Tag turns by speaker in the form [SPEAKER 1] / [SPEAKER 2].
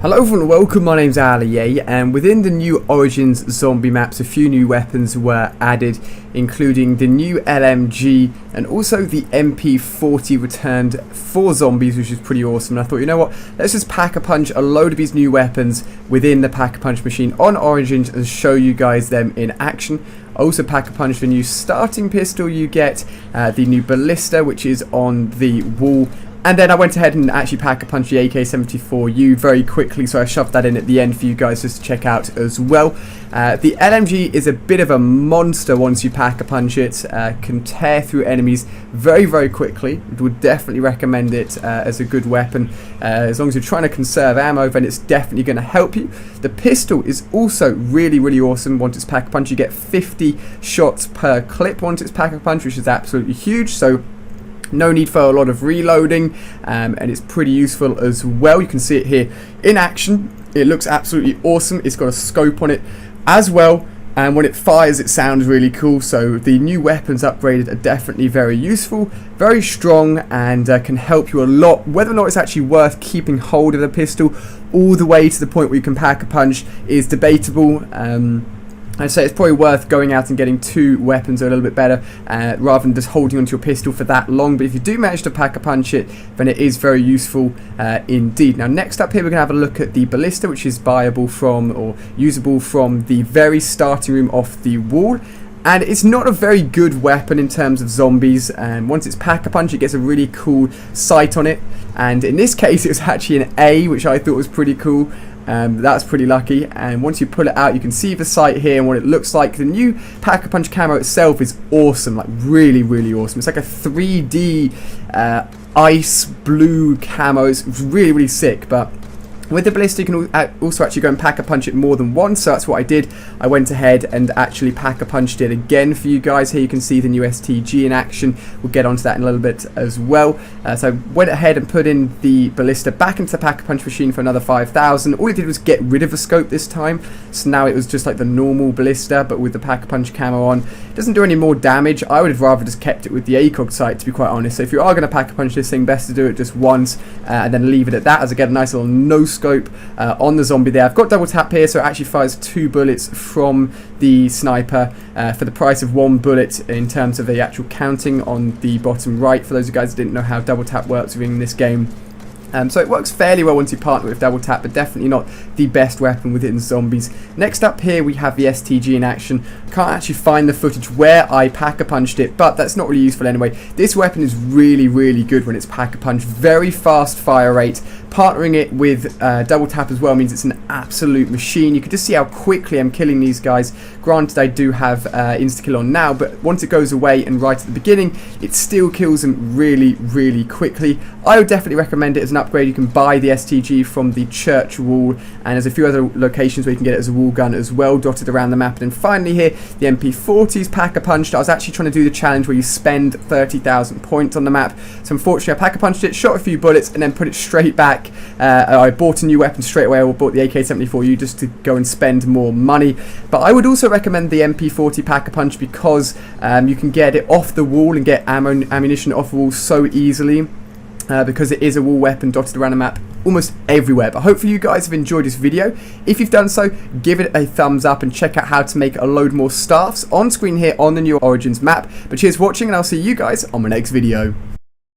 [SPEAKER 1] Hello everyone, welcome, my name's Ali, and within the new Origins zombie maps a few new weapons were added, including the new LMG and also the MP40 returned for zombies, which is pretty awesome. And I thought, you know what, let's just pack-a-punch a load of these new weapons within the pack-a-punch machine on Origins and show you guys them in action. Also pack-a-punch the new starting pistol you get, the new Ballista, which is on the wall. And then I went ahead and actually pack-a-punch the AK-74U very quickly, so I shoved that in at the end for you guys just to check out as well. The LMG is a bit of a monster once you pack-a-punch it, can tear through enemies very, very quickly. Would definitely recommend it as a good weapon. As long as you're trying to conserve ammo, then it's definitely going to help you. The pistol is also really, really awesome once it's pack-a-punch. You get 50 shots per clip once it's pack-a-punch, which is absolutely huge, so no need for a lot of reloading, and it's pretty useful as well. You can see it here in action. It looks absolutely awesome. It's got a scope on it as well, and when it fires it sounds really cool. So the new weapons upgraded are definitely very useful, very strong, and can help you a lot. Whether or not it's actually worth keeping hold of the pistol all the way to the point where you can pack a punch is debatable. I'd say it's probably worth going out and getting two weapons a little bit better, rather than just holding onto your pistol for that long. But if you do manage to pack-a-punch it, then it is very useful indeed. Now, next up here, we're going to have a look at the Ballista, which is buyable from, or usable from, the very starting room off the wall. And it's not a very good weapon in terms of zombies, and once it's pack-a-punch it gets a really cool sight on it, and in this case it was actually an A, which I thought was pretty cool. That's pretty lucky, and once you pull it out you can see the sight here and what it looks like. The new pack-a-punch camo itself is awesome, like really, really awesome. It's like a 3D ice blue camo. It's really, really sick. But with the Ballista you can also actually go and pack-a-punch it more than once, so that's what I did. I went ahead and actually pack-a-punched it again for you guys. Here you can see the new STG in action. We'll get onto that in a little bit as well. So I went ahead and put in the Ballista back into the pack-a-punch machine for another 5,000. All it did was get rid of the scope this time, so now it was just like the normal Ballista but with the pack-a-punch camo on. It doesn't do any more damage. I would have rather just kept it with the ACOG sight, to be quite honest. So if you are going to pack-a-punch this thing, best to do it just once and then leave it at that, as I get a nice little no-scope on the zombie there. I've got double tap here, so it actually fires 2 bullets from the sniper for the price of 1 bullet in terms of the actual counting on the bottom right, for those of you guys who didn't know how double tap works within this game. So it works fairly well once you partner with double tap, but definitely not the best weapon within zombies. Next up here we have the STG in action. Can't actually find the footage where I pack-a-punched it, but that's not really useful anyway. This weapon is really, really good when it's pack-a-punch. Very fast fire rate. Partnering it with double tap as well means it's an absolute machine. You can just see how quickly I'm killing these guys. Granted, I do have insta-kill on now, but once it goes away and right at the beginning, it still kills them really, really quickly. I would definitely recommend it as an upgrade. You can buy the STG from the church wall, and there's a few other locations where you can get it as a wall gun as well, dotted around the map. And then finally here, the MP40's pack-a-punched. I was actually trying to do the challenge where you spend 30,000 points on the map, so unfortunately I pack-a-punched it, shot a few bullets, and then put it straight back. I bought a new weapon straight away. I bought the AK-74U just to go and spend more money. But I would also recommend the MP40 pack-a-punch because you can get it off the wall and get ammunition off the wall so easily. Because it is a wall weapon dotted around the map almost everywhere. But hopefully you guys have enjoyed this video. If you've done so, give it a thumbs up and check out how to make a load more staffs on screen here on the new Origins map. But cheers for watching, and I'll see you guys on my next video.